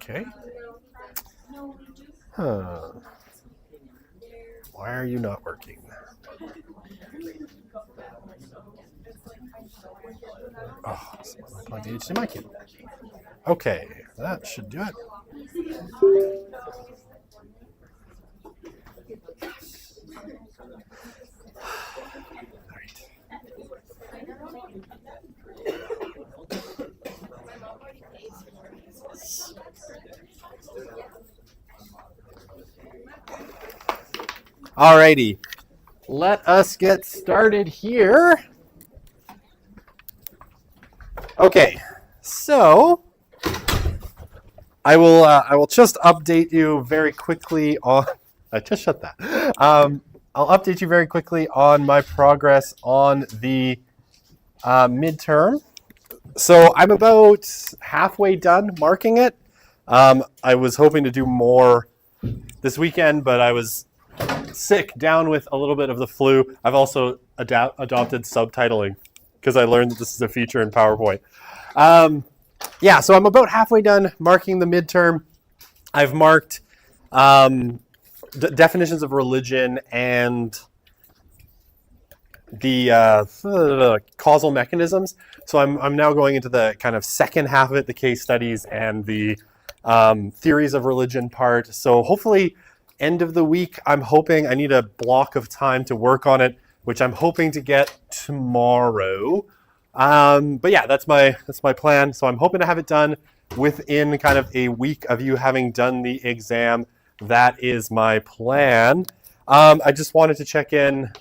Okay. Huh. Why are you not working? Oh, someone plugged the HDMI cable. Okay, that should do it. Alrighty, let us get started here. Okay, so I will just update you very quickly on. I just shut that. I'll update you very quickly on my progress on the midterm. So I'm about halfway done marking it. I was hoping to do more this weekend, but I was sick, down with a little bit of the flu. I've also adopted subtitling because I learned that this is a feature in PowerPoint. Yeah, so I'm about halfway done marking the midterm. I've marked definitions of religion and the causal mechanisms. So I'm now going into the kind of second half of it, the case studies and the theories of religion part. So hopefully end of the week, I'm hoping I need a block of time to work on it, which I'm hoping to get tomorrow. But yeah, that's my plan. So I'm hoping to have it done within kind of a week of you having done the exam. That is my plan. I just wanted to check in.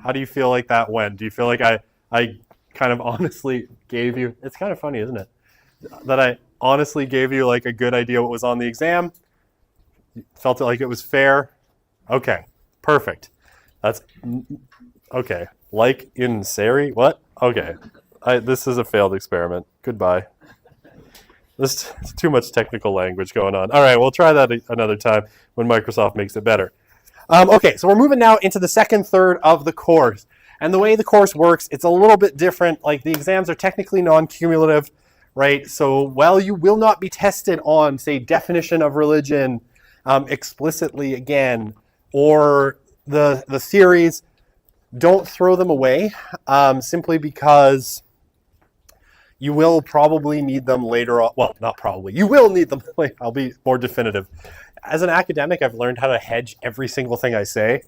How do you feel like that went? Do you feel like I kind of honestly gave you, it's kind of funny, isn't it? That I honestly gave you like a good idea what was on the exam? Felt it like it was fair? Okay, perfect. That's, okay. Like in Sari? What? Okay. This is a failed experiment. Goodbye. There's too much technical language going on. All right, we'll try that another time when Microsoft makes it better. Okay, so we're moving now into the second third of the course. And the way the course works, it's a little bit different. Like the exams are technically non-cumulative, right? So while you will not be tested on, say, definition of religion explicitly again, or the theories, don't throw them away simply because you will probably need them later on. Well, not probably. You will need them later. I'll be more definitive. As an academic, I've learned how to hedge every single thing I say.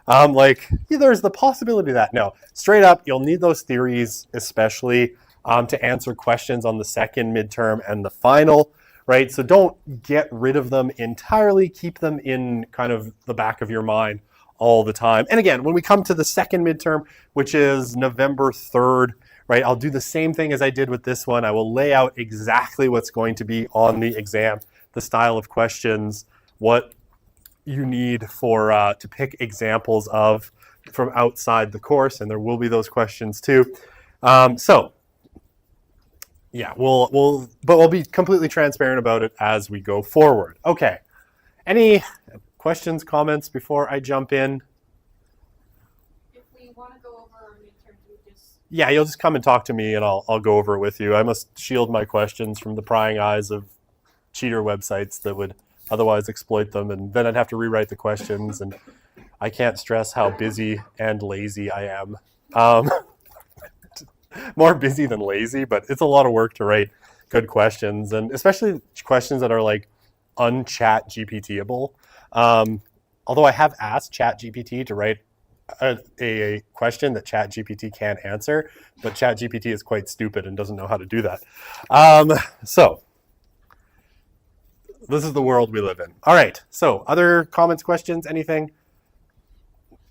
There's the possibility that, no, straight up, you'll need those theories, especially to answer questions on the second midterm and the final, right? So don't get rid of them entirely. Keep them in kind of the back of your mind all the time. And again, when we come to the second midterm, which is November 3rd, right, I'll do the same thing as I did with this one. I will lay out exactly what's going to be on the exam, the style of questions, what you need for to pick examples of from outside the course, and there will be those questions too. So yeah, we'll be completely transparent about it as we go forward. Okay, any questions, comments before I jump in? If we want to go over our midterm, yeah, you'll just come and talk to me, and I'll go over it with you. I must shield my questions from the prying eyes of cheater websites that would otherwise exploit them, and then I'd have to rewrite the questions, and I can't stress how busy and lazy I am. More busy than lazy, but it's a lot of work to write good questions, and especially questions that are like unchat GPTable. Although I have asked ChatGPT to write a question that ChatGPT can't answer, but ChatGPT is quite stupid and doesn't know how to do that. So this is the world we live in. All right, so other comments, questions, anything?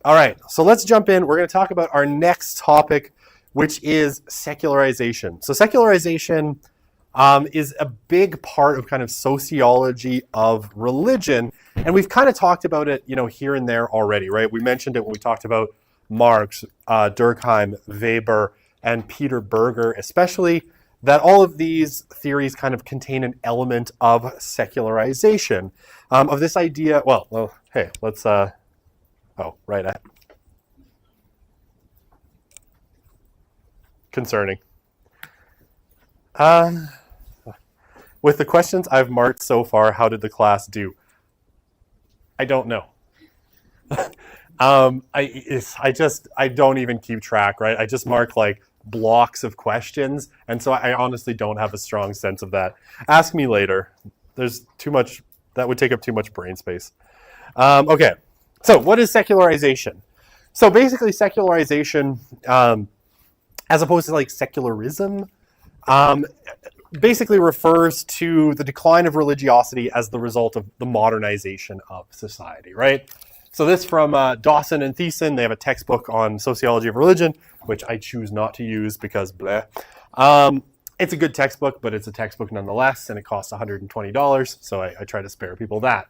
All right, so let's jump in. We're going to talk about our next topic, which is secularization. So secularization is a big part of kind of sociology of religion, and we've kind of talked about it, here and there already, right? We mentioned it when we talked about Marx, Durkheim, Weber, and Peter Berger, especially, that all of these theories kind of contain an element of secularization, of this idea. Well, hey, let's. Oh, right. Concerning. With the questions I've marked so far, how did the class do? I don't know. I don't even keep track, right? I just mark like blocks of questions, and so I honestly don't have a strong sense of that. Ask me later. There's too much. That would take up too much brain space. Okay. So what is secularization? So basically secularization, as opposed to like secularism, basically refers to the decline of religiosity as the result of the modernization of society, right? So this from Dawson and Thiessen. They have a textbook on sociology of religion, which I choose not to use because bleh. It's a good textbook, but it's a textbook nonetheless, and it costs $120, so I try to spare people that.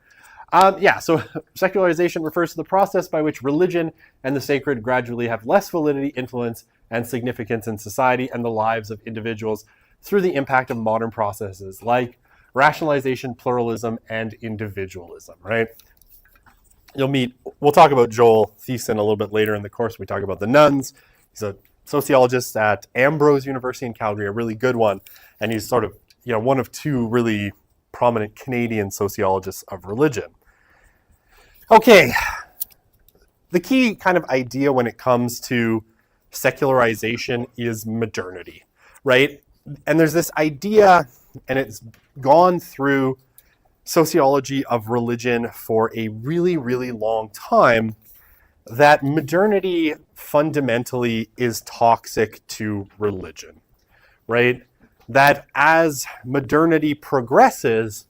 So secularization refers to the process by which religion and the sacred gradually have less validity, influence, and significance in society and the lives of individuals through the impact of modern processes like rationalization, pluralism, and individualism, right? We'll talk about Joel Thiessen a little bit later in the course. We talk about the nuns. He's a sociologist at Ambrose University in Calgary, a really good one. And he's sort of, one of two really prominent Canadian sociologists of religion. Okay, the key kind of idea when it comes to secularization is modernity, right? And there's this idea, and it's gone through sociology of religion for a really, really long time, that modernity fundamentally is toxic to religion, right? That as modernity progresses,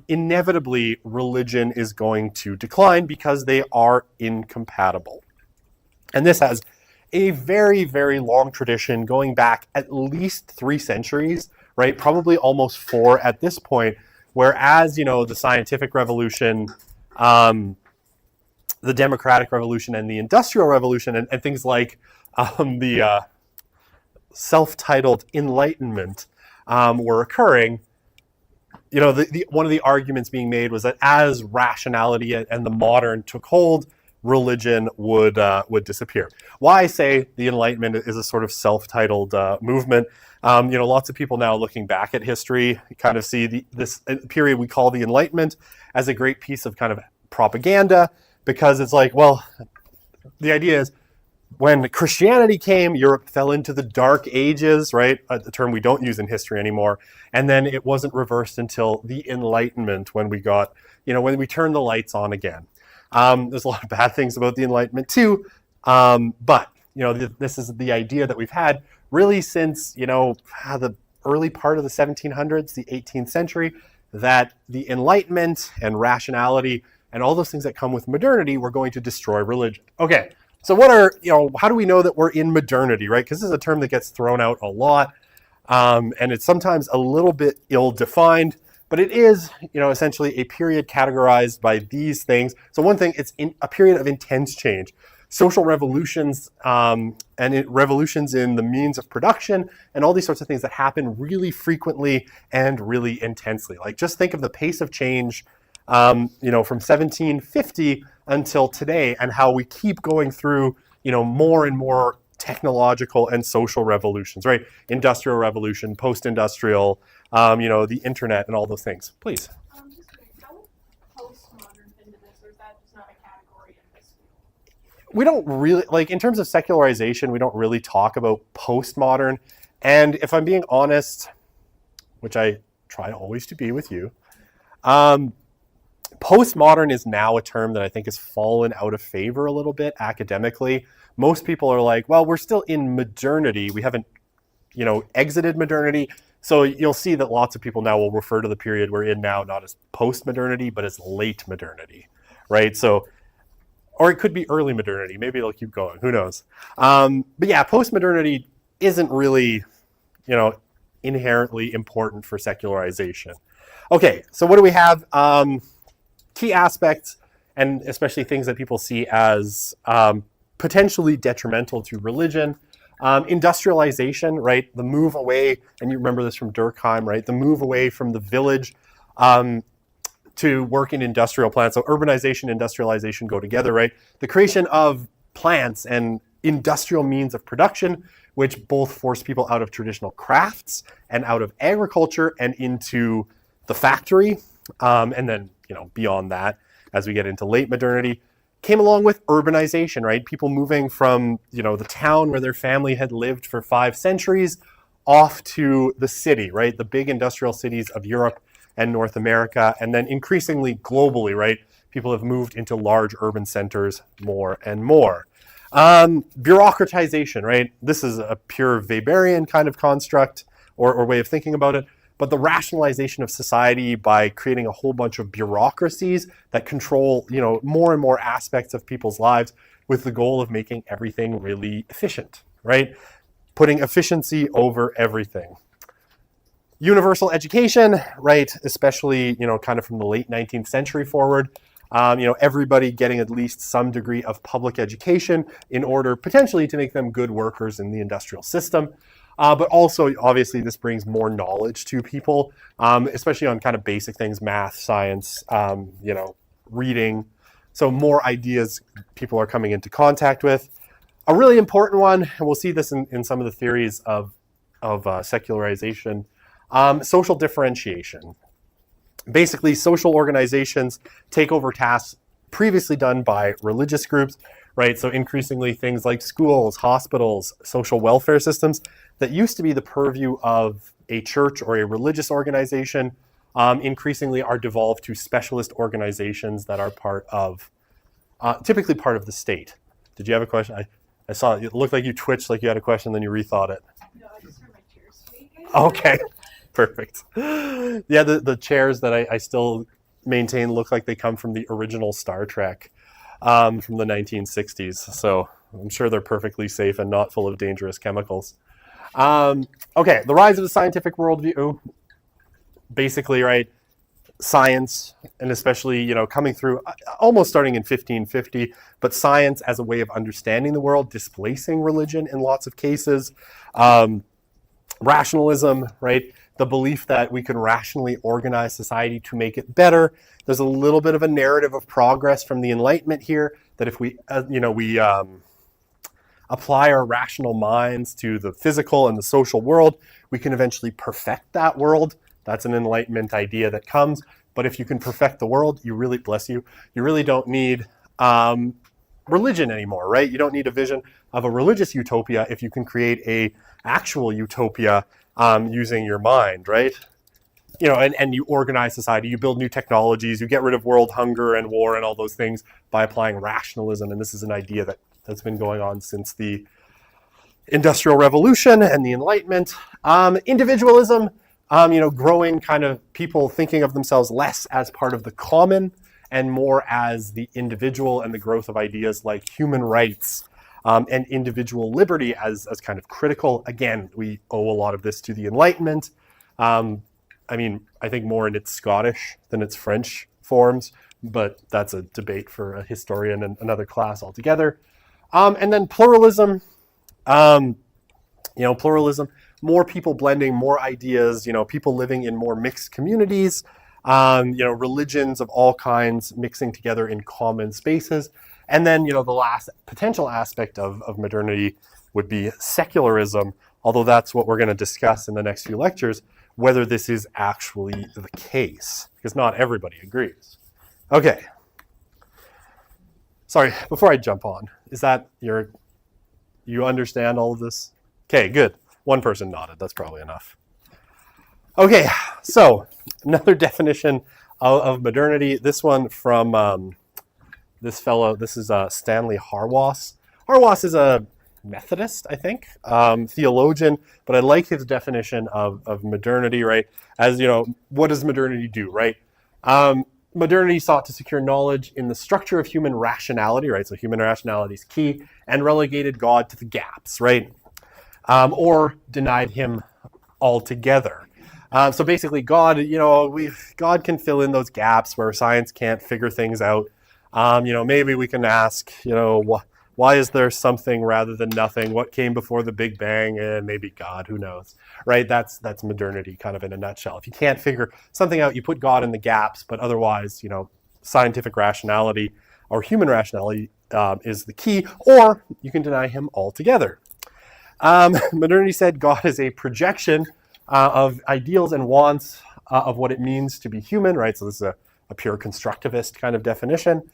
inevitably religion is going to decline because they are incompatible. And this has a very, very long tradition going back at least 3 centuries, right? Probably almost 4 at this point, whereas, the scientific revolution, the democratic revolution, and the industrial revolution, and things like the self-titled Enlightenment were occurring, one of the arguments being made was that as rationality and the modern took hold, religion would disappear. Why I say the Enlightenment is a sort of self-titled movement. Lots of people now looking back at history kind of see this period we call the Enlightenment as a great piece of kind of propaganda, because it's like, well, the idea is when Christianity came, Europe fell into the Dark Ages, right? A term we don't use in history anymore. And then it wasn't reversed until the Enlightenment when we got, when we turned the lights on again. There's a lot of bad things about the Enlightenment too. But this is the idea that we've had really since, the early part of the 1700s, the 18th century, that the Enlightenment and rationality and all those things that come with modernity were going to destroy religion. Okay. So how do we know that we're in modernity, right? Because this is a term that gets thrown out a lot, and it's sometimes a little bit ill-defined, but it is, essentially a period categorized by these things. So one thing, it's in a period of intense change. Social revolutions revolutions in the means of production and all these sorts of things that happen really frequently and really intensely. Like just think of the pace of change from 1750 until today, and how we keep going through, more and more technological and social revolutions, right? Industrial revolution, post-industrial, the internet and all those things. Please. Just wondering, how would postmodern fit into this, or is that just not a category in this field? We don't really, in terms of secularization, we don't really talk about postmodern. And if I'm being honest, which I try always to be with you, postmodern is now a term that I think has fallen out of favor a little bit academically. Most people are like, well, we're still in modernity. We haven't, exited modernity. So you'll see that lots of people now will refer to the period we're in now not as post-modernity, but as late modernity, right? So or it could be early modernity. Maybe it'll keep going. Who knows? But yeah, post-modernity isn't really, inherently important for secularization. Okay, so what do we have? Key aspects, and especially things that people see as potentially detrimental to religion. Industrialization, right? The move away, and you remember this from Durkheim, right? The move away from the village to work in industrial plants. So urbanization, industrialization go together, right? The creation of plants and industrial means of production, which both force people out of traditional crafts and out of agriculture and into the factory. And then, beyond that, as we get into late modernity, came along with urbanization, right? People moving from, the town where their family had lived for 5 centuries off to the city, right? The big industrial cities of Europe and North America, and then increasingly globally, right? People have moved into large urban centers more and more. Bureaucratization, right? This is a pure Weberian kind of construct or way of thinking about it, but the rationalization of society by creating a whole bunch of bureaucracies that control, more and more aspects of people's lives with the goal of making everything really efficient, right? Putting efficiency over everything. Universal education, right? Especially, kind of from the late 19th century forward. Everybody getting at least some degree of public education in order potentially to make them good workers in the industrial system. But also, obviously, this brings more knowledge to people, especially on kind of basic things, math, science, reading. So more ideas people are coming into contact with. A really important one, and we'll see this in some of the theories of secularization, social differentiation. Basically, social organizations take over tasks previously done by religious groups, right? So increasingly things like schools, hospitals, social welfare systems that used to be the purview of a church or a religious organization, increasingly are devolved to specialist organizations that are typically part of the state. Did you have a question? I saw it looked like you twitched like you had a question, then you rethought it. No, I just heard my chair squeaking. Okay, perfect. Yeah, the chairs that I still maintain look like they come from the original Star Trek from the 1960s. So I'm sure they're perfectly safe and not full of dangerous chemicals. Okay, the rise of the scientific worldview. Basically, right, science, and especially, coming through almost starting in 1550, but science as a way of understanding the world, displacing religion in lots of cases. Rationalism, right? The belief that we can rationally organize society to make it better. There's a little bit of a narrative of progress from the Enlightenment here, that if we apply our rational minds to the physical and the social world, we can eventually perfect that world. That's an Enlightenment idea that comes. But if you can perfect the world, you really don't need religion anymore, right? You don't need a vision of a religious utopia if you can create a actual utopia using your mind, right? And you organize society, you build new technologies, you get rid of world hunger and war and all those things by applying rationalism. And this is an idea that's been going on since the Industrial Revolution and the Enlightenment. Individualism, growing kind of people thinking of themselves less as part of the common and more as the individual, and the growth of ideas like human rights and individual liberty as kind of critical. Again, we owe a lot of this to the Enlightenment. I think more in its Scottish than its French forms, but that's a debate for a historian and another class altogether. And then pluralism, pluralism, more people blending, more ideas, people living in more mixed communities, religions of all kinds mixing together in common spaces. And then, the last potential aspect of modernity would be secularism, although that's what we're going to discuss in the next few lectures, whether this is actually the case, because not everybody agrees. Okay. Sorry, before I jump on, is that you understand all of this? Okay, good. One person nodded, that's probably enough. Okay, so another definition of modernity, this one from this fellow, this is Stanley Harwas. Harwas is a Methodist, I think, theologian, but I like his definition of modernity, right? As, what does modernity do, right? modernity sought to secure knowledge in the structure of human rationality, right? So human rationality is key, and relegated God to the gaps, right? Or denied him altogether. So basically, God, God can fill in those gaps where science can't figure things out. Maybe we can ask, why is there something rather than nothing? What came before the Big Bang? And maybe God, who knows, right? That's modernity kind of in a nutshell. If you can't figure something out, you put God in the gaps, but otherwise, scientific rationality or human rationality is the key, or you can deny him altogether. Modernity said God is a projection of ideals and wants of what it means to be human, right? So this is a pure constructivist kind of definition.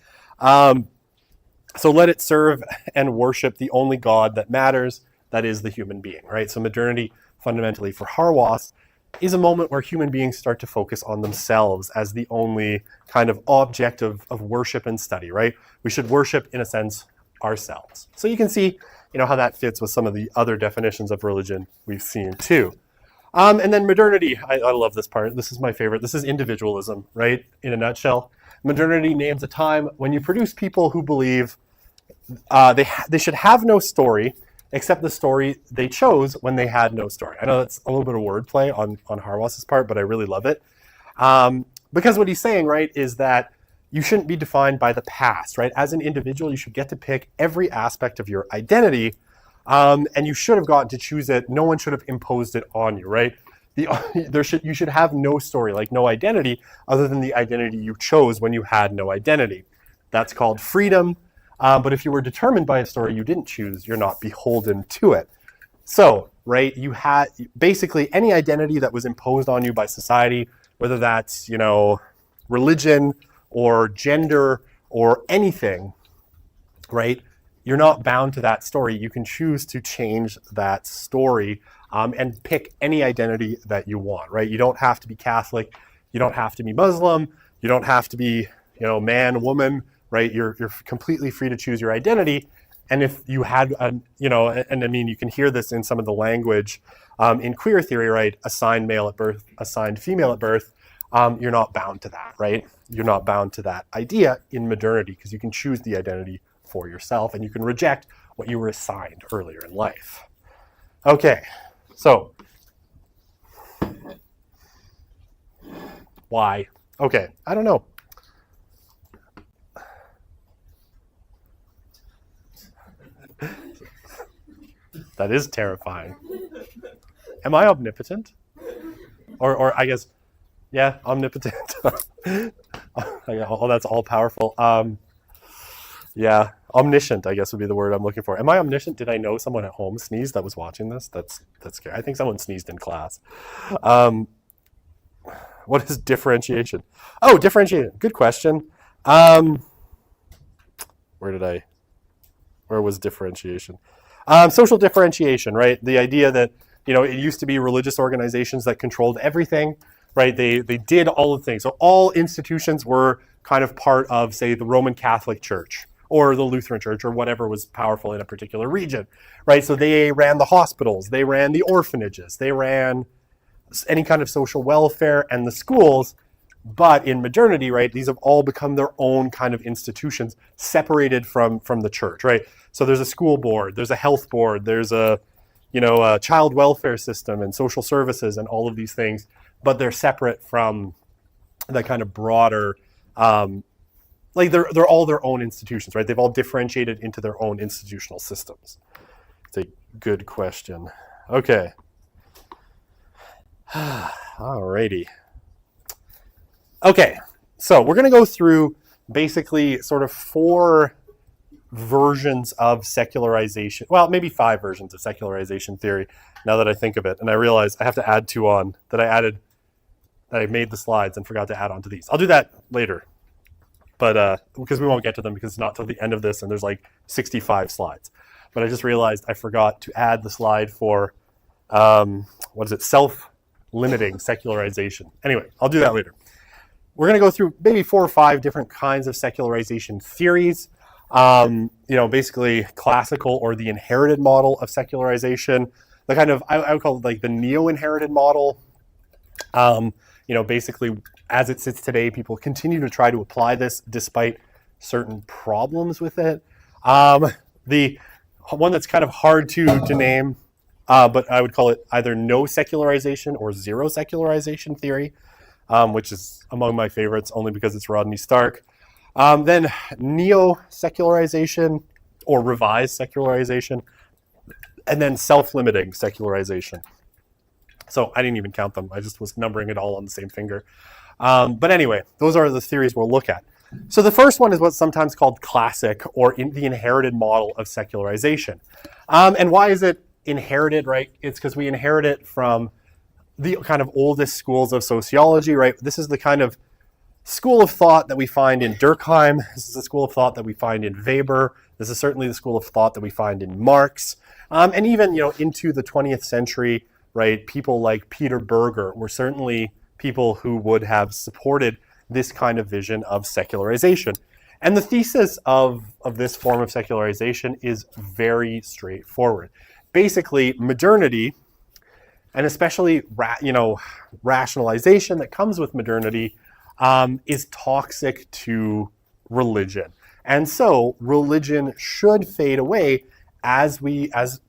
So let it serve and worship the only God that matters, that is the human being, right? So modernity, fundamentally for Habermas, is a moment where human beings start to focus on themselves as the only kind of object of worship and study, right? We should worship, in a sense, ourselves. So you can see, how that fits with some of the other definitions of religion we've seen too. And then modernity, I love this part. This is my favorite. This is individualism, right? In a nutshell. Modernity names a time when you produce people who believe they should have no story except the story they chose when they had no story. I know that's a little bit of wordplay on Habermas's part, but I really love it. Because what he's saying, right, is that you shouldn't be defined by the past, right? As an individual, you should get to pick every aspect of your identity, and you should have gotten to choose it. No one should have imposed it on you, right? You should have no story, like no identity, other than the identity you chose when you had no identity. That's called freedom. But if you were determined by a story you didn't choose, you're not beholden to it. So, right, you had basically any identity that was imposed on you by society, whether that's, religion or gender or anything, right? You're not bound to that story. You can choose to change that story and pick any identity that you want, right? You don't have to be Catholic. You don't have to be Muslim. You don't have to be, man, woman, right? You're completely free to choose your identity. And if you had, and I mean, you can hear this in some of the language in queer theory, right? Assigned male at birth, assigned female at birth. You're not bound to that, right? You're not bound to that idea in modernity because you can choose the identity for yourself and you can reject what you were assigned earlier in life. Okay, so why? Okay, I don't know. That is terrifying. Am I omnipotent? Or I guess, yeah, omnipotent. Oh, that's all powerful. Yeah, omniscient, I guess would be the word I'm looking for. Am I omniscient? Did I know someone at home sneezed that was watching this? That's scary. I think someone sneezed in class. What is differentiation? Oh, differentiation. Good question. Where was differentiation? Social differentiation, right? The idea that, it used to be religious organizations that controlled everything, right? They did all the things. So all institutions were kind of part of, say, the Roman Catholic Church or the Lutheran Church or whatever was powerful in a particular region, right? So they ran the hospitals, they ran the orphanages, they ran any kind of social welfare and the schools. But in modernity, right, these have all become their own kind of institutions separated from the church, right? So there's a school board, there's a health board, there's a child welfare system and social services and all of these things, but they're separate from the kind of broader, they're all their own institutions, right? They've all differentiated into their own institutional systems. It's a good question. Okay. Alrighty. Okay, so we're going to go through basically sort of 4 versions of secularization. Well, maybe 5 versions of secularization theory now that I think of it. And I realize I have to add 2 on that I made the slides and forgot to add on to these. I'll do that later. But because we won't get to them because it's not till the end of this and there's like 65 slides. But I just realized I forgot to add the slide for, self-limiting secularization. Anyway, I'll do that later. We're going to go through maybe 4 or 5 different kinds of secularization theories. Basically classical or the inherited model of secularization. The kind of, I would call it like the neo-inherited model. Basically as it sits today, people continue to try to apply this despite certain problems with it. The one that's kind of hard to name, but I would call it either no secularization or zero secularization theory, which is among my favorites only because it's Rodney Stark. Then neo-secularization or revised secularization, and then self-limiting secularization. So I didn't even count them. I just was numbering it all on the same finger. But anyway, those are the theories we'll look at. So the first one is what's sometimes called classic or the inherited model of secularization. And why is it inherited, right? It's because we inherit it from the kind of oldest schools of sociology, right? This is the kind of school of thought that we find in Durkheim. This is the school of thought that we find in Weber. This is certainly the school of thought that we find in Marx. And even, into the 20th century, right? People like Peter Berger were certainly people who would have supported this kind of vision of secularization. And the thesis of this form of secularization is very straightforward. Basically, modernity, and especially rationalization that comes with modernity, is toxic to religion. And so religion should fade away as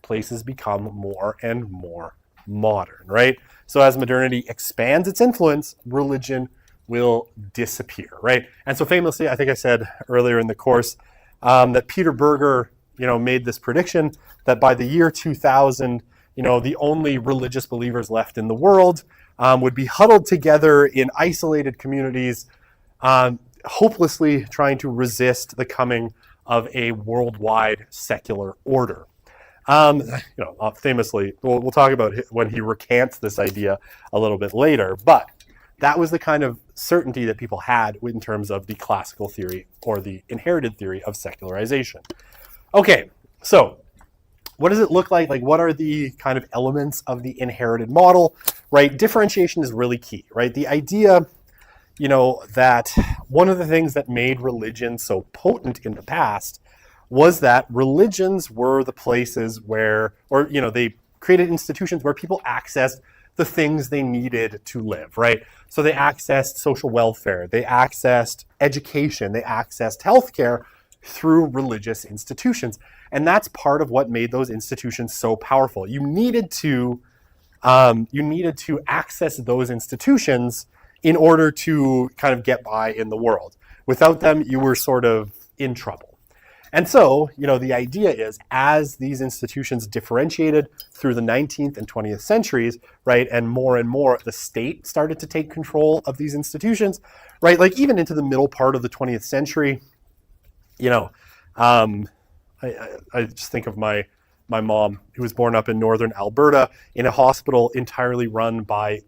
places become more and more modern, right? So as modernity expands its influence, religion will disappear, right? And so famously, I think I said earlier in the course that Peter Berger, made this prediction that by the year 2000, the only religious believers left in the world would be huddled together in isolated communities, hopelessly trying to resist the coming of a worldwide secular order. Famously, we'll talk about when he recants this idea a little bit later, but that was the kind of certainty that people had in terms of the classical theory or the inherited theory of secularization. Okay, so what does it look like? Like, what are the kind of elements of the inherited model, right? Differentiation is really key, right? The idea, that one of the things that made religion so potent in the past was that religions were the places where, they created institutions where people accessed the things they needed to live, right? So they accessed social welfare, they accessed education, they accessed healthcare through religious institutions. And that's part of what made those institutions so powerful. You needed to access those institutions in order to kind of get by in the world. Without them, you were sort of in trouble. And so, the idea is as these institutions differentiated through the 19th and 20th centuries, right, and more the state started to take control of these institutions, right, like even into the middle part of the 20th century, I just think of my mom, who was born up in northern Alberta in a hospital entirely run by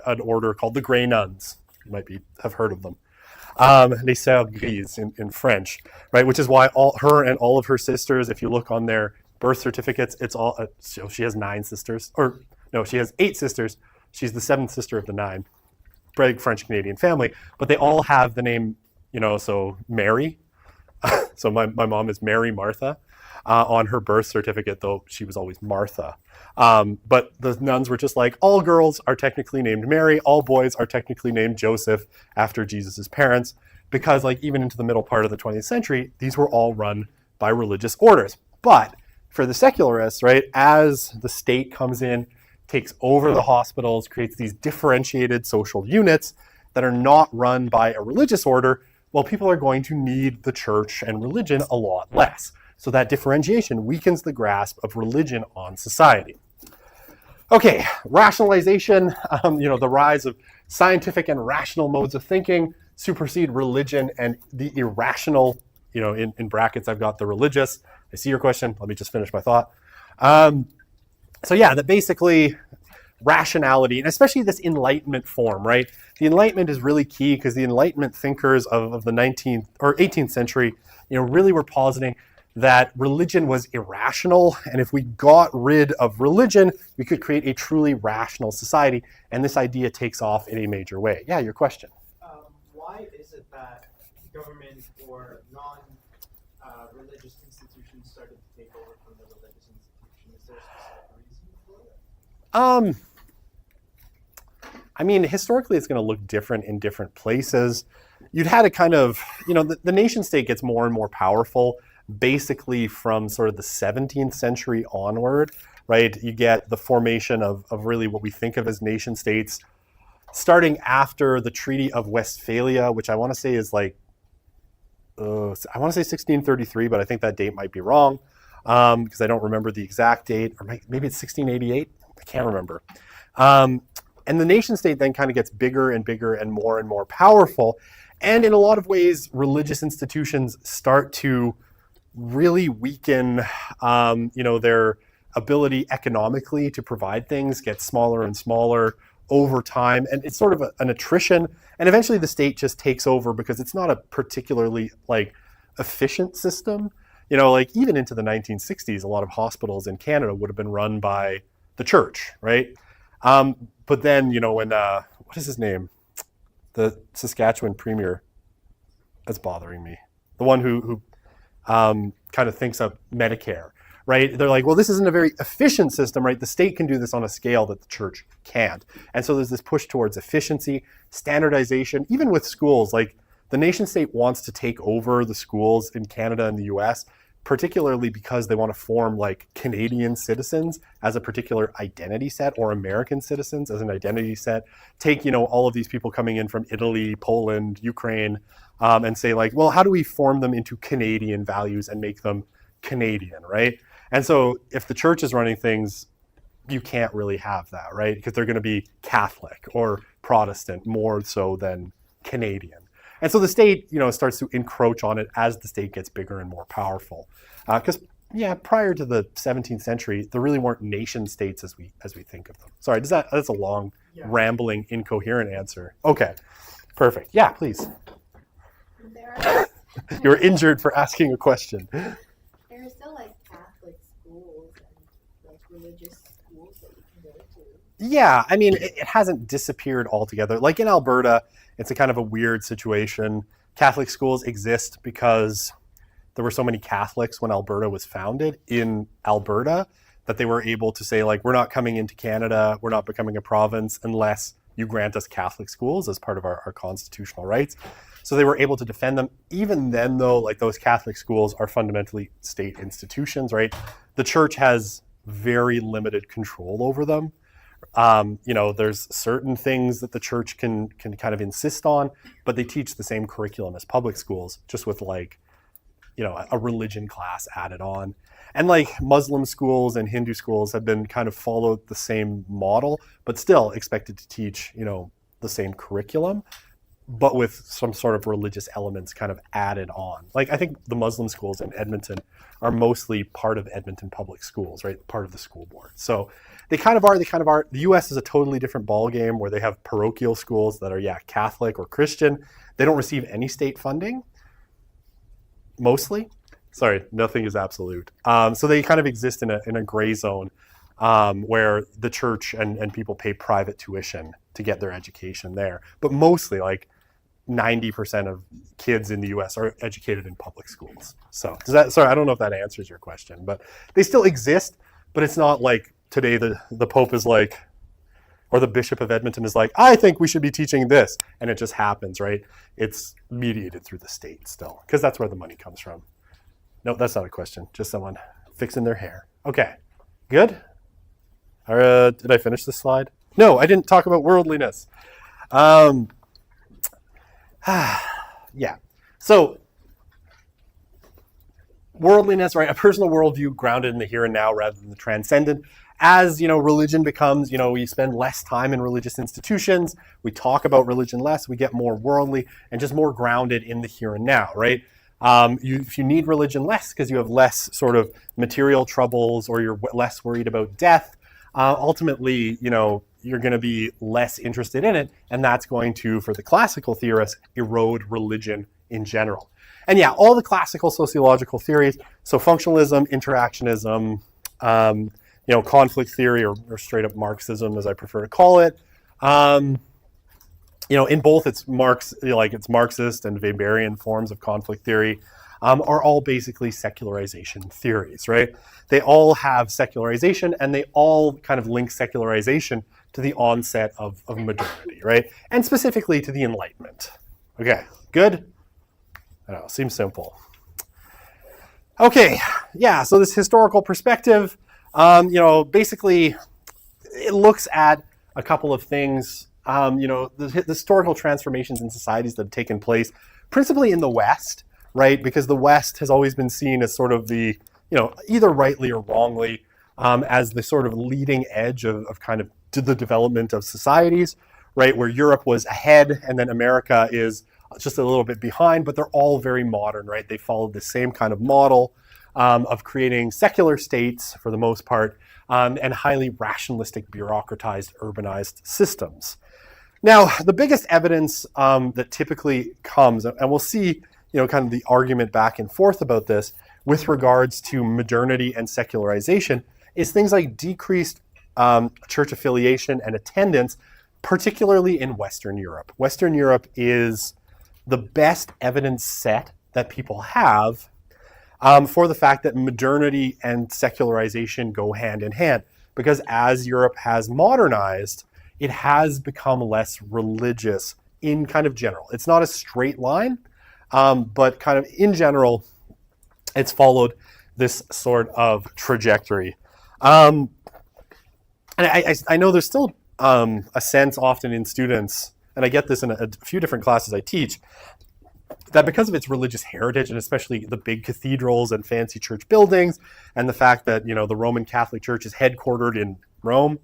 an order called the Grey Nuns. You might have heard of them. Les Sœurs Grises in French, right? Which is why her and all of her sisters, if you look on their birth certificates, it's all, she has 9 sisters, or no, she has 8 sisters. She's the 7th sister of the 9, big French-Canadian family, but they all have the name, so Mary. So my mom is Mary Martha on her birth certificate, though she was always Martha. But the nuns were just like, all girls are technically named Mary, all boys are technically named Joseph after Jesus's parents, because like even into the middle part of the 20th century, these were all run by religious orders. But for the secularists, right, as the state comes in, takes over the hospitals, creates these differentiated social units that are not run by a religious order, well, people are going to need the church and religion a lot less. So that differentiation weakens the grasp of religion on society. Okay, rationalization, the rise of scientific and rational modes of thinking supersede religion and the irrational, in brackets I've got the religious. I see your question, let me just finish my thought. That basically rationality, and especially this Enlightenment form, right? The Enlightenment is really key because the Enlightenment thinkers of the 19th or 18th century, really were positing that religion was irrational, and if we got rid of religion, we could create a truly rational society, and this idea takes off in a major way. Yeah, your question. Why is it that government or non-religious institutions started to take over from the religious institution? Is there a specific reason for it? I mean, historically, it's going to look different in different places. You'd had a kind of, the nation state gets more and more powerful basically from sort of the 17th century onward, right? You get the formation of really what we think of as nation states starting after the Treaty of Westphalia, which I want to say is like, I want to say 1633, but I think that date might be wrong because I don't remember the exact date, or maybe it's 1688. I can't remember. And the nation state then kind of gets bigger and bigger and more powerful. And in a lot of ways, religious institutions start to really weaken, their ability economically to provide things, get smaller and smaller over time. And it's sort of an attrition. And eventually the state just takes over because it's not a particularly efficient system. Even into the 1960s, a lot of hospitals in Canada would have been run by the church, right? But then, when, what is his name? The Saskatchewan premier, that's bothering me. The one who kind of thinks of Medicare, right? They're like, well, this isn't a very efficient system, right? The state can do this on a scale that the church can't. And so there's this push towards efficiency, standardization, even with schools. Like the nation state wants to take over the schools in Canada and the US, particularly because they want to form like Canadian citizens as a particular identity set, or American citizens as an identity set. Take, all of these people coming in from Italy, Poland, Ukraine, and say like, well, how do we form them into Canadian values and make them Canadian, right? And so if the church is running things, you can't really have that, right? Because they're going to be Catholic or Protestant more so than Canadian. And so the state, starts to encroach on it as the state gets bigger and more powerful. Because, prior to the 17th century, there really weren't nation states as we think of them. Sorry, that's a long, rambling, incoherent answer. Okay, perfect. Yeah, please. You were injured for asking a question. There are still Catholic schools and religious schools that you can go to. Yeah, I mean, it hasn't disappeared altogether. Like in Alberta, it's a kind of a weird situation. Catholic schools exist because there were so many Catholics when Alberta was founded in Alberta that they were able to say, we're not coming into Canada, we're not becoming a province unless you grant us Catholic schools as part of our constitutional rights. So they were able to defend them. Even then, though, those Catholic schools are fundamentally state institutions, right? The church has very limited control over them. There's certain things that the church can kind of insist on, but they teach the same curriculum as public schools, just with a religion class added on. And Muslim schools and Hindu schools have been kind of followed the same model, but still expected to teach, the same curriculum, but with some sort of religious elements kind of added on. I think the Muslim schools in Edmonton are mostly part of Edmonton Public Schools, right? Part of the school board. So they kind of are. The US is a totally different ballgame where they have parochial schools that are, Catholic or Christian. They don't receive any state funding, mostly. Sorry, nothing is absolute. So they kind of exist in a gray zone where the church and people pay private tuition to get their education there. But mostly 90% of kids in the US are educated in public schools. So sorry, I don't know if that answers your question, but they still exist, but it's not like today the Pope is or the Bishop of Edmonton is I think we should be teaching this. And it just happens, right? It's mediated through the state still, because that's where the money comes from. No, that's not a question. Just someone fixing their hair. Okay, good. Did I finish this slide? No, I didn't talk about worldliness. Yeah. So worldliness, right? A personal worldview grounded in the here and now rather than the transcendent. As, religion becomes, we spend less time in religious institutions. We talk about religion less. We get more worldly and just more grounded in the here and now, right? If you need religion less because you have less sort of material troubles or you're less worried about death, ultimately, you're going to be less interested in it. And that's going to, for the classical theorists, erode religion in general. And all the classical sociological theories, so functionalism, interactionism, conflict theory or straight up Marxism, as I prefer to call it. In both it's it's Marxist and Weberian forms of conflict theory. are all basically secularization theories, right? They all have secularization, and they all kind of link secularization to the onset of modernity, right? And specifically to the Enlightenment. Okay, good? I know, seems simple. Okay, yeah, so this historical perspective, basically it looks at a couple of things, the historical transformations in societies that have taken place, principally in the West, right? Because the West has always been seen as sort of the, either rightly or wrongly, as the sort of leading edge of kind of to the development of societies, right? Where Europe was ahead and then America is just a little bit behind, but they're all very modern, right? They follow the same kind of model of creating secular states for the most part, and highly rationalistic, bureaucratized, urbanized systems. Now, the biggest evidence that typically comes, and we'll see, kind of the argument back and forth about this with regards to modernity and secularization, is things like decreased church affiliation and attendance, particularly in Western Europe. Western Europe is the best evidence set that people have for the fact that modernity and secularization go hand in hand. Because as Europe has modernized, it has become less religious in kind of general. It's not a straight line, but kind of in general, it's followed this sort of trajectory. And I know there's still a sense often in students, and I get this in a few different classes I teach, that because of its religious heritage, and especially the big cathedrals and fancy church buildings, and the fact that, the Roman Catholic Church is headquartered in Rome,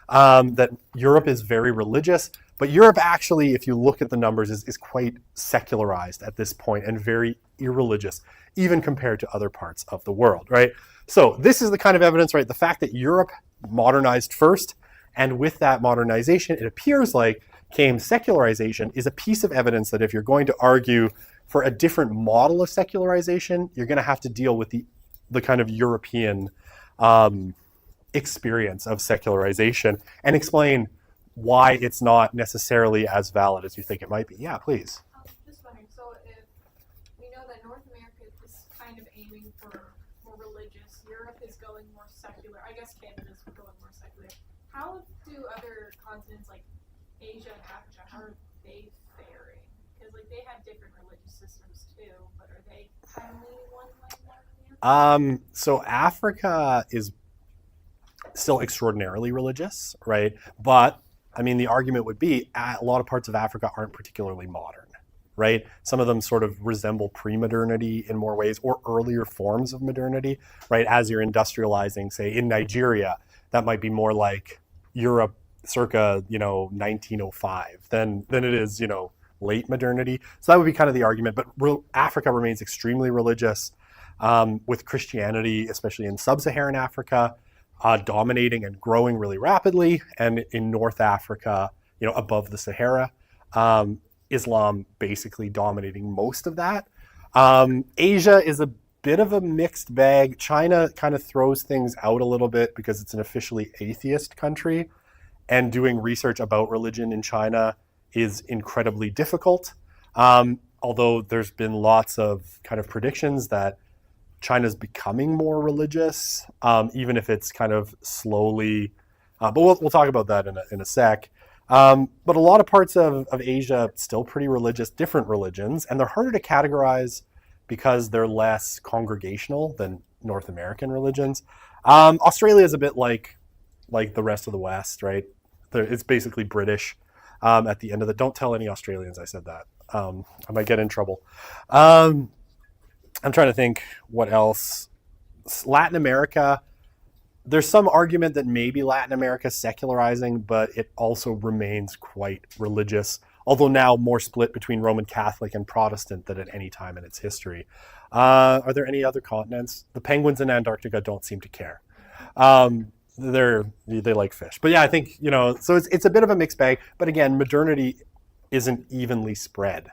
that Europe is very religious. But Europe actually, if you look at the numbers, is quite secularized at this point and very irreligious, even compared to other parts of the world, right? So this is the kind of evidence, right? The fact that Europe modernized first, and with that modernization, it appears like came secularization, is a piece of evidence that if you're going to argue for a different model of secularization, you're going to have to deal with the kind of European experience of secularization and explain why it's not necessarily as valid as you think it might be. Yeah, please. Just wondering, so if we know that North America is kind of aiming for more religious, Europe is going more secular, I guess Canada's going more secular, how do other continents like Asia and Africa, how are they faring? Because they have different religious systems too, but are they only one like that? So Africa is still extraordinarily religious, right? But I mean, the argument would be a lot of parts of Africa aren't particularly modern, right? Some of them sort of resemble pre-modernity in more ways, or earlier forms of modernity, right? As you're industrializing, say in Nigeria, that might be more like Europe circa 1905 than it is late modernity. So that would be kind of the argument. But Africa remains extremely religious, with Christianity, especially in sub-Saharan Africa, dominating and growing really rapidly, and in North Africa, above the Sahara, Islam basically dominating most of that. Asia is a bit of a mixed bag. China kind of throws things out a little bit because it's an officially atheist country, and doing research about religion in China is incredibly difficult. Although there's been lots of kind of predictions that China's becoming more religious, even if it's kind of slowly, but we'll talk about that in a sec. But a lot of parts of Asia still pretty religious, different religions, and they're harder to categorize because they're less congregational than North American religions. Australia is a bit like the rest of the West, right? It's basically British at the end of the, don't tell any Australians I said that. I might get in trouble. I'm trying to think what else. Latin America, there's some argument that maybe Latin America is secularizing, but it also remains quite religious, although now more split between Roman Catholic and Protestant than at any time in its history. Are there any other continents? The penguins in Antarctica don't seem to care. They like fish. But yeah, I think, so it's a bit of a mixed bag. But again, modernity isn't evenly spread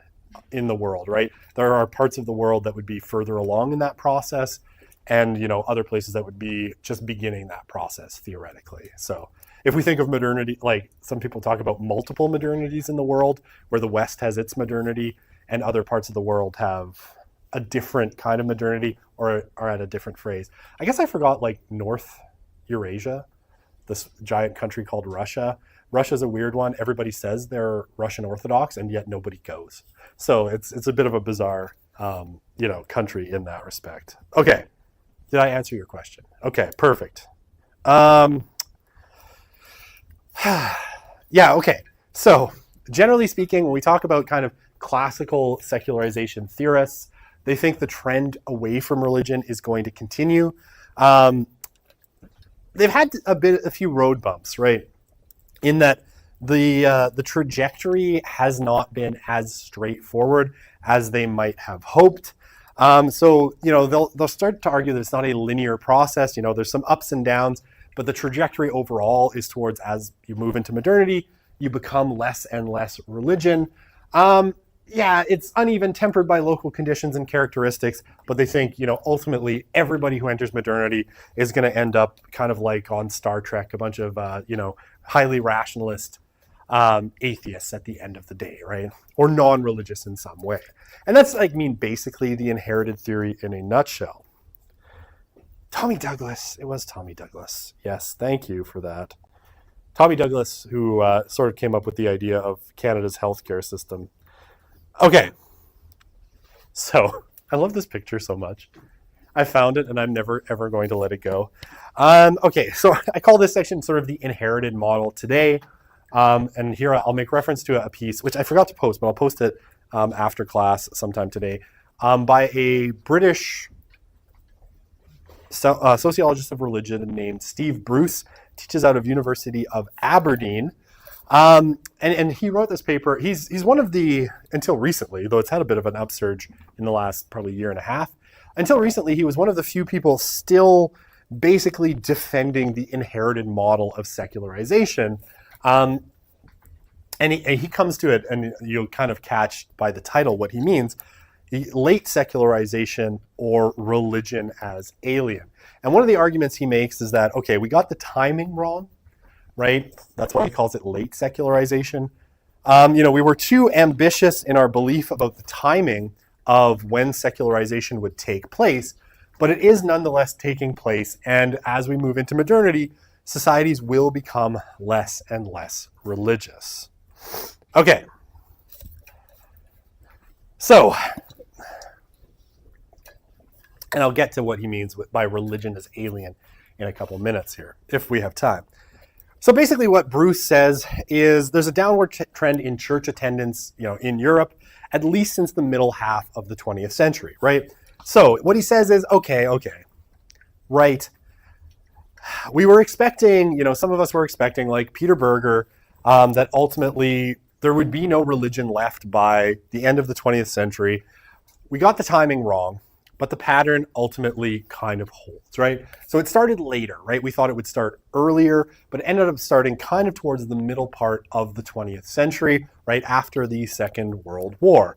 in the world, right? There are parts of the world that would be further along in that process, and other places that would be just beginning that process theoretically. So if we think of modernity, like some people talk about multiple modernities in the world, where the West has its modernity and other parts of the world have a different kind of modernity or at a different phrase. I guess I forgot like North Eurasia, this giant country called Russia. Russia's a weird one. Everybody says they're Russian Orthodox, and yet nobody goes. So it's a bit of a bizarre, country in that respect. Okay, did I answer your question? Okay, perfect. Yeah, okay. So generally speaking, when we talk about kind of classical secularization theorists, they think the trend away from religion is going to continue. They've had a few road bumps, right? In that the trajectory has not been as straightforward as they might have hoped. So they'll start to argue that it's not a linear process. There's some ups and downs, but the trajectory overall is towards, as you move into modernity, you become less and less religion. Yeah, it's uneven, tempered by local conditions and characteristics, but they think, ultimately everybody who enters modernity is going to end up kind of like on Star Trek, a bunch of, highly rationalist atheists at the end of the day, right? Or non-religious in some way. And that's basically the inherited theory in a nutshell. Tommy Douglas, it was Tommy Douglas. Yes, thank you for that. Tommy Douglas, who sort of came up with the idea of Canada's healthcare system. Okay, so I love this picture so much. I found it and I'm never ever going to let it go. Okay, so I call this section sort of the inherited model today. And here I'll make reference to a piece, which I forgot to post, but I'll post it after class sometime today, by a British sociologist of religion named Steve Bruce, teaches out of University of Aberdeen. And he wrote this paper. He's one of the, until recently, though it's had a bit of an upsurge in the last probably year and a half, until recently he was one of the few people still basically defending the inherited model of secularization. And he comes to it, and you'll kind of catch by the title what he means, late secularization or religion as alien. And one of the arguments he makes is that, okay, we got the timing wrong, right? That's why he calls it late secularization. We were too ambitious in our belief about the timing of when secularization would take place, but it is nonetheless taking place. And as we move into modernity, societies will become less and less religious. Okay. So, and I'll get to what he means by religion as alien in a couple minutes here, if we have time. So basically what Bruce says is there's a downward trend in church attendance, in Europe, at least since the middle half of the 20th century, right? So what he says is, okay, right. We were expecting, some of us were expecting, like Peter Berger, that ultimately there would be no religion left by the end of the 20th century. We got the timing wrong, but the pattern ultimately kind of holds, right? So it started later, right? We thought it would start earlier, but it ended up starting kind of towards the middle part of the 20th century, right after the Second World War.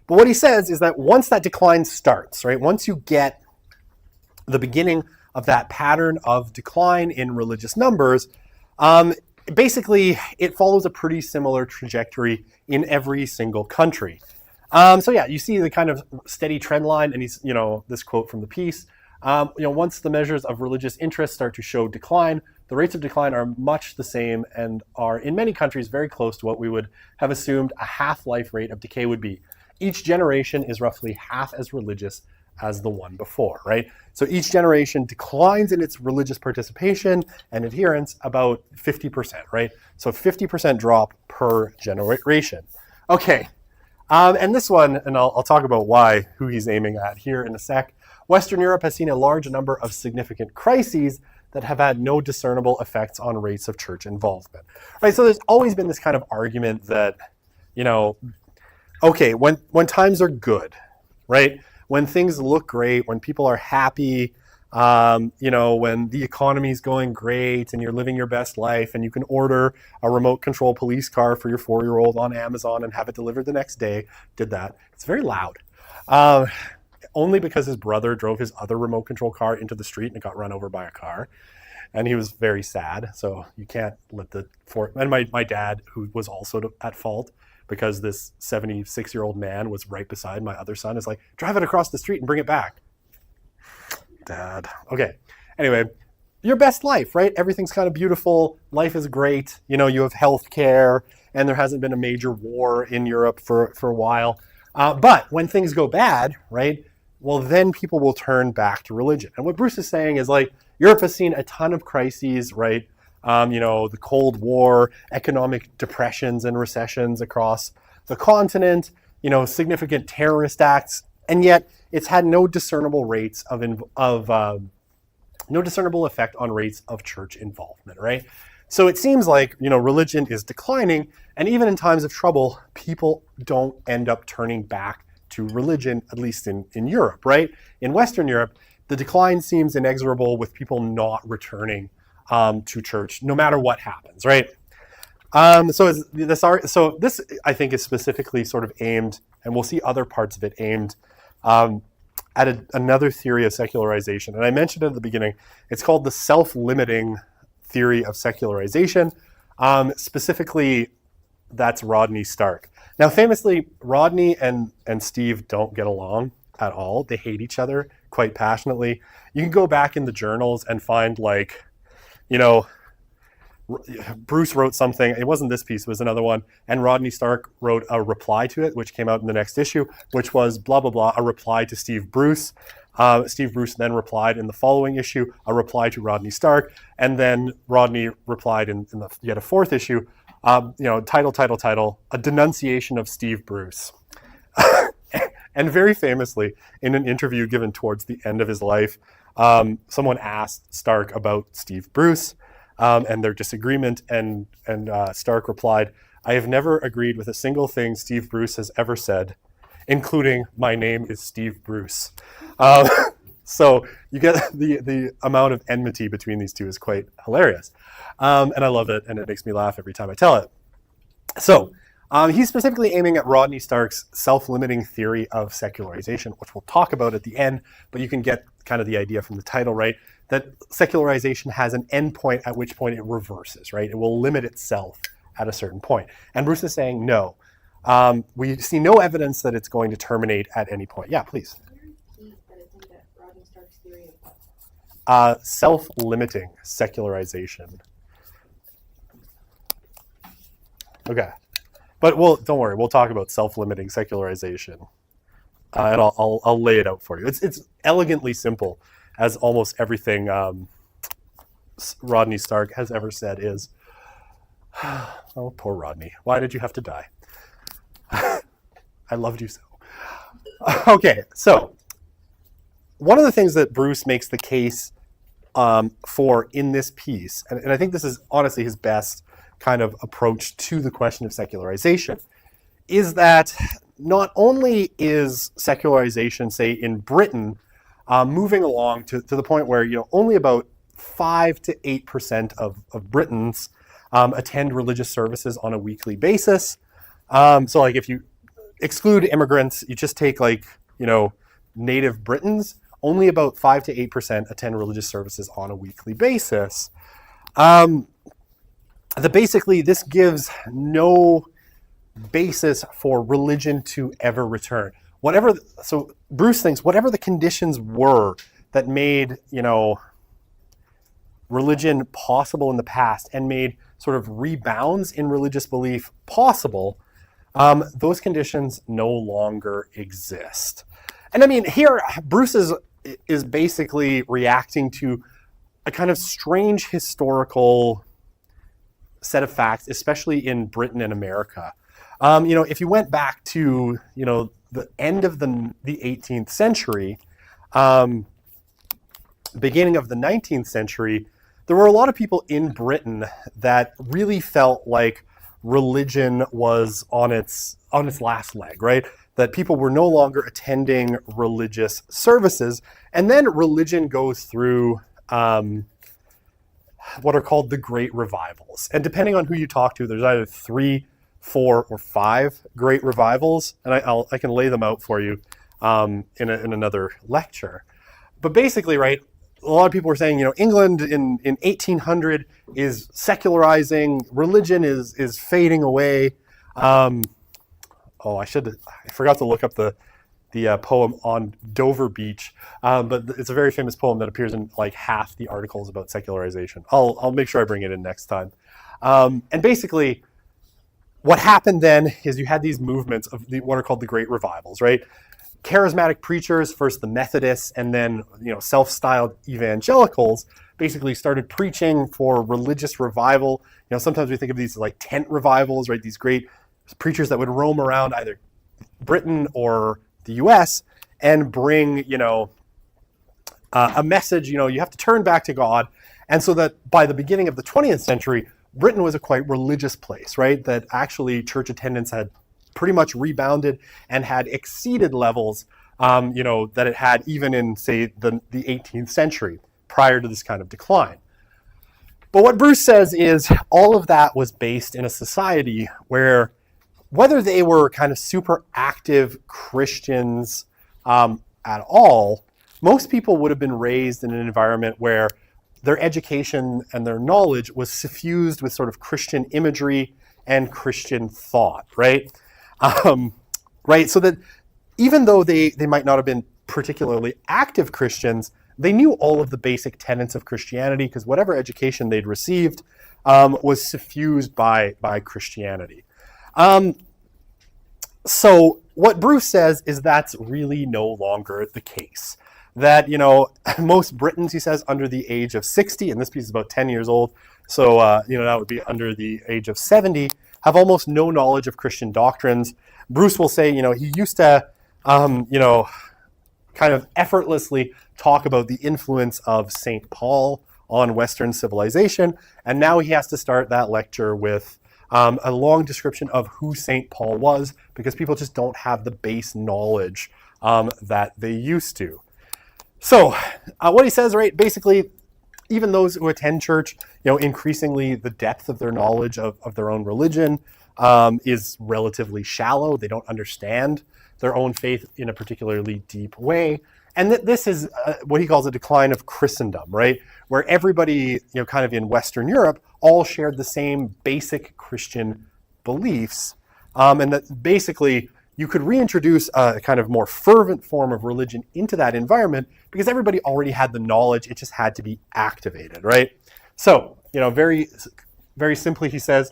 But what he says is that once that decline starts, right, once you get the beginning of that pattern of decline in religious numbers, basically it follows a pretty similar trajectory in every single country. So yeah, you see the kind of steady trend line, and he's, this quote from the piece, once the measures of religious interest start to show decline, the rates of decline are much the same and are in many countries very close to what we would have assumed a half-life rate of decay would be. Each generation is roughly half as religious as the one before, right? So each generation declines in its religious participation and adherence about 50%, right? So 50% drop per generation. Okay. And this one, and I'll talk about who he's aiming at here in a sec. Western Europe has seen a large number of significant crises that have had no discernible effects on rates of church involvement. Right, so there's always been this kind of argument that, okay, when times are good, right? When things look great, when people are happy, when the economy is going great and you're living your best life and you can order a remote control police car for your 4-year-old on Amazon and have it delivered the next day. Did that. It's very loud. Only because his brother drove his other remote control car into the street and it got run over by a car. And he was very sad. So you can't let and my dad, who was also at fault, because this 76-year-old man was right beside my other son. Is like, drive it across the street and bring it back. Dad. Okay. Anyway, your best life, right? Everything's kind of beautiful. Life is great. You know, you have health care, and there hasn't been a major war in Europe for a while. But when things go bad, right, well, then people will turn back to religion. And what Bruce is saying is, like, Europe has seen a ton of crises, right? You know, the Cold War, economic depressions and recessions across the continent, you know, significant terrorist acts, and yet it's had no discernible rates no discernible effect on rates of church involvement, right? So it seems like, you know, religion is declining, and even in times of trouble, people don't end up turning back to religion, at least in Europe, right? In Western Europe, the decline seems inexorable, with people not returning to church, no matter what happens, right? So this, I think, is specifically sort of aimed, and we'll see other parts of it aimed at another theory of secularization. And I mentioned it at the beginning. It's called the self-limiting theory of secularization. Specifically, that's Rodney Stark. Now, famously, Rodney and Steve don't get along at all. They hate each other quite passionately. You can go back in the journals and find, like, you know, Bruce wrote something. It wasn't this piece, it was another one. And Rodney Stark wrote a reply to it, which came out in the next issue, which was blah, blah, blah, a reply to Steve Bruce. Steve Bruce then replied in the following issue, a reply to Rodney Stark. And then Rodney replied in yet a fourth issue, you know, title, a denunciation of Steve Bruce. And very famously, in an interview given towards the end of his life, someone asked Stark about Steve Bruce and their disagreement, and Stark replied, "I have never agreed with a single thing Steve Bruce has ever said, including my name is Steve Bruce." So you get the amount of enmity between these two is quite hilarious. And I love it, and it makes me laugh every time I tell it. So he's specifically aiming at Rodney Stark's self-limiting theory of secularization, which we'll talk about at the end, but you can get kind of the idea from the title, right? That secularization has an endpoint at which point it reverses, right? It will limit itself at a certain point. And Bruce is saying no. We see no evidence that it's going to terminate at any point. Yeah, please. Repeat that it's in that Rodney Stark's theory of what? Self-limiting secularization. Okay. But don't worry, we'll talk about self-limiting secularization. And I'll lay it out for you. It's elegantly simple, as almost everything Rodney Stark has ever said is. Oh, poor Rodney. Why did you have to die? I loved you so. Okay, so one of the things that Bruce makes the case for in this piece, and I think this is honestly his best kind of approach to the question of secularization, is that not only is secularization, say, in Britain, moving along to the point where, you know, only about 5 to 8% of Britons attend religious services on a weekly basis. So, like, if you exclude immigrants, you just take, like, you know, native Britons, only about 5 to 8% attend religious services on a weekly basis. Basically, this gives no basis for religion to ever return. So Bruce thinks whatever the conditions were that made, you know, religion possible in the past and made sort of rebounds in religious belief possible, those conditions no longer exist. And I mean, here Bruce is basically reacting to a kind of strange historical set of facts, especially in Britain and America. You know, if you went back to, you know, the end of the 18th century, beginning of the 19th century, there were a lot of people in Britain that really felt like religion was on its last leg, right? That people were no longer attending religious services, and then religion goes through what are called the Great Revivals. And depending on who you talk to, there's either 3, 4, or 5 Great Revivals, and I can lay them out for you in another lecture. But basically, right, a lot of people were saying, you know, England in 1800 is secularizing, religion is fading away. I forgot to look up the poem on Dover Beach, but it's a very famous poem that appears in like half the articles about secularization. I'll make sure I bring it in next time. And basically, what happened then is you had these movements of what are called the Great Revivals, right? Charismatic preachers, first the Methodists, and then self-styled evangelicals, basically started preaching for religious revival. Sometimes we think of these like tent revivals, right? These great preachers that would roam around either Britain or the U.S. and bring, a message. You have to turn back to God, and so that by the beginning of the 20th century, Britain was a quite religious place, right? That actually church attendance had pretty much rebounded and had exceeded levels, that it had even in, say, the 18th century prior to this kind of decline. But what Bruce says is all of that was based in a society where, whether they were kind of super active Christians at all, most people would have been raised in an environment where their education and their knowledge was suffused with sort of Christian imagery and Christian thought, right? Right, so that even though they might not have been particularly active Christians, they knew all of the basic tenets of Christianity because whatever education they'd received was suffused by Christianity. So what Bruce says is that's really no longer the case. That, most Britons, he says, under the age of 60, and this piece is about 10 years old, so, that would be under the age of 70, have almost no knowledge of Christian doctrines. Bruce will say, he used to, kind of effortlessly talk about the influence of St. Paul on Western civilization, and now he has to start that lecture with a long description of who St. Paul was, because people just don't have the base knowledge that they used to. So what he says, right, basically, even those who attend church, increasingly the depth of their knowledge of their own religion is relatively shallow. They don't understand their own faith in a particularly deep way. And this is what he calls a decline of Christendom, right? Where everybody, kind of in Western Europe, all shared the same basic Christian beliefs. And that basically you could reintroduce a kind of more fervent form of religion into that environment because everybody already had the knowledge. It just had to be activated, right? So, very, very simply, he says,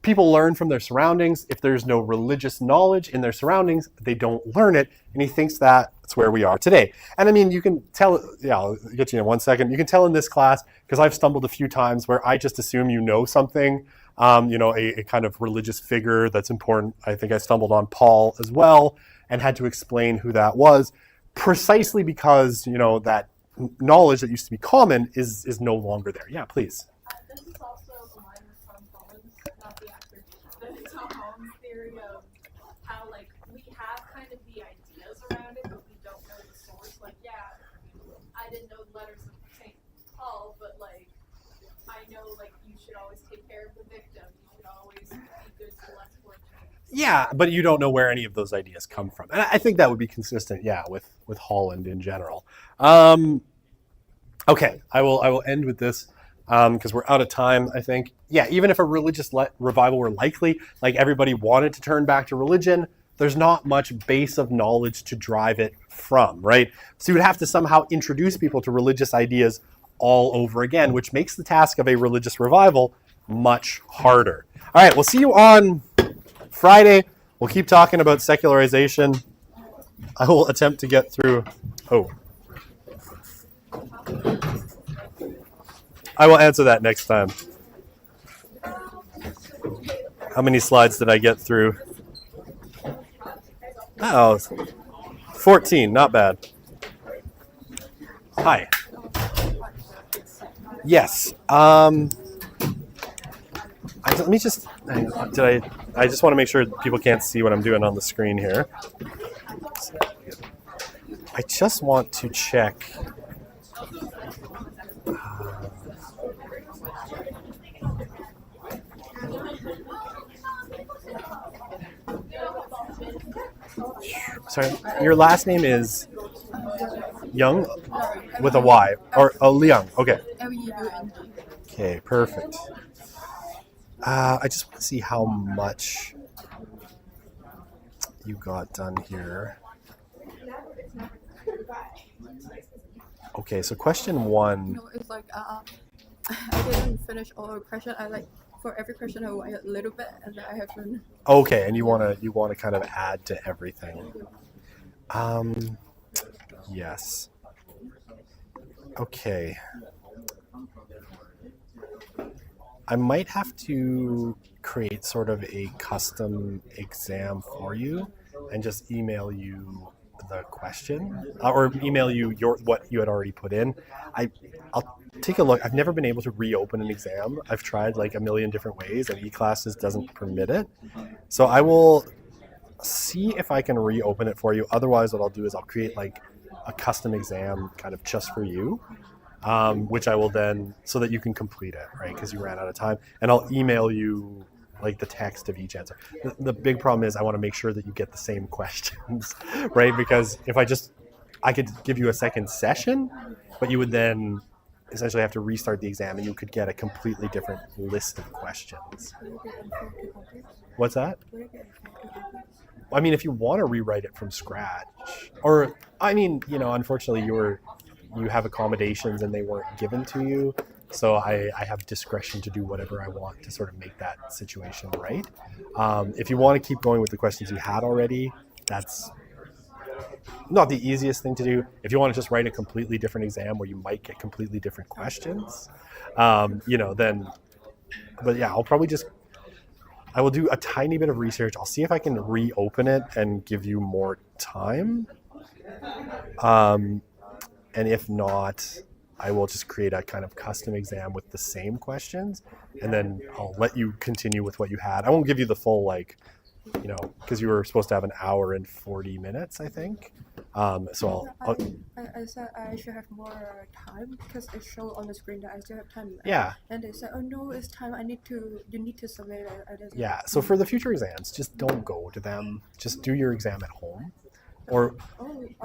people learn from their surroundings. If there's no religious knowledge in their surroundings, they don't learn it. And he thinks that's where we are today. And I mean, you can tell, I'll get you in 1 second. You can tell in this class, because I've stumbled a few times where I just assume you know something, a kind of religious figure that's important. I think I stumbled on Paul as well and had to explain who that was, precisely because, that knowledge that used to be common is no longer there. Yeah, please. This is also a line with Tom Collins, not the actor, the Tom Collins theory of how, we have kind of the ideas around it, but we don't know the source. I didn't know the letters of St. Paul, but, I know, you should always take care of the victim. You should always be good to less fortunate. Yeah, but you don't know where any of those ideas come from. And I think that would be consistent, with Holland in general. Okay, I will end with this because we're out of time, I think. Yeah, even if a religious revival were likely, everybody wanted to turn back to religion, there's not much base of knowledge to drive it from, right? So you would have to somehow introduce people to religious ideas all over again, which makes the task of a religious revival much harder. All right, we'll see you on Friday. We'll keep talking about secularization. I will attempt to get through. I will answer that next time. How many slides did I get through? 14, not bad. Hi. Yes. Let me just. I just want to make sure people can't see what I'm doing on the screen here. I just want to check. Sorry, your last name is Young with a Y or Liang. Okay. Okay, perfect. I just want to see how much. you got done here. Okay, so question 1. No, it's like I didn't finish all the question. I like for every question I write a little bit, and then I have to. Okay, and you wanna kind of add to everything. Yes. Okay. I might have to create sort of a custom exam for you and just email you the question or email you what you had already put in. I'll take a look. I've never been able to reopen an exam. I've tried like a million different ways and eClasses doesn't permit it. So I will see if I can reopen it for you. Otherwise, what I'll do is I'll create like a custom exam kind of just for you. Which I will then, so that you can complete it, right? Because you ran out of time. And I'll email you like the text of each answer. The big problem is I want to make sure that you get the same questions, right? Because if I could give you a second session, but you would then essentially have to restart the exam and you could get a completely different list of questions. What's that? I mean, if you want to rewrite it from scratch, or I mean, unfortunately you have accommodations and they weren't given to you. So I have discretion to do whatever I want to sort of make that situation right. If you want to keep going with the questions you had already, that's not the easiest thing to do. If you want to just write a completely different exam where you might get completely different questions, then, but yeah, I will do a tiny bit of research. I'll see if I can reopen it and give you more time. And if not, I will just create a kind of custom exam with the same questions, and then I'll let you continue with what you had. I won't give you the full, because you were supposed to have an hour and 40 minutes, I think. So I said I should have more time because it showed on the screen that I still have time. Yeah. And they said, "Oh no, it's time. You need to submit it." I just Yeah. So for the future exams, just don't go to them. Just do your exam at home, or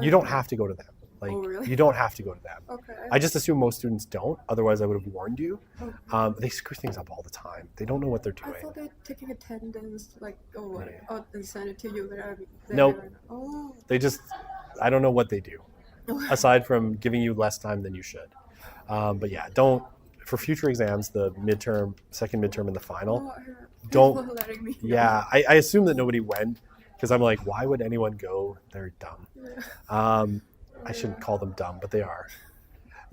you don't have to go to them. Like, really? You don't have to go to them. Okay. I just assume most students don't. Otherwise, I would have warned you. Okay. They screw things up all the time. They don't know what they're I doing. thought they're taking attendance, Yeah. and send it to you. Nope. Oh. I don't know what they do, aside from giving you less time than you should. But yeah, for future exams, the second midterm and the final, don't. People letting me know. Yeah, I assume that nobody went because I'm like, why would anyone go? They're dumb. I shouldn't call them dumb, but they are.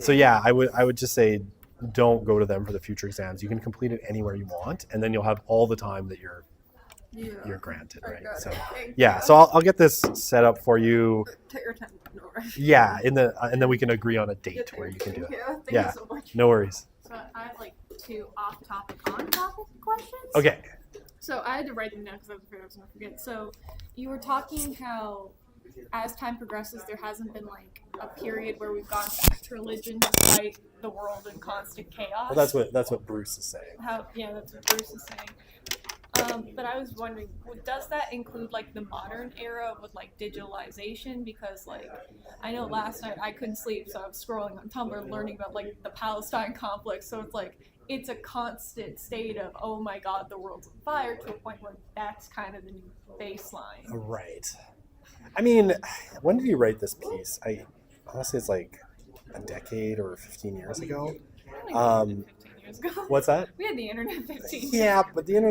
So yeah, I would just say don't go to them for the future exams. You can complete it anywhere you want, and then you'll have all the time that you're granted, I right? got So it. Thank yeah, you. so I'll get this set up for you. Take your time. No rush. Yeah, and then we can agree on a date where you can do it. Thank Yeah. you so much. No worries. So I have like 2 off-topic, on-topic questions. Okay. So I had to write them down because I was afraid I was going to forget. So you were talking how as time progresses, there hasn't been like a period where we've gone back to religion despite the world in constant chaos. Well, that's what Bruce is saying. That's what Bruce is saying. But I was wondering, does that include like the modern era with like digitalization? Because like I know last night I couldn't sleep, so I was scrolling on Tumblr learning about like the Palestine conflict. So it's like it's a constant state of, oh my God, the world's on fire, to a point where that's kind of the new baseline. Right. I mean, when did you write this piece? Honestly, it's like a decade or 15 years ago. I don't think we had 15 years ago. What's that? We had the internet 15 years Yeah, but the internet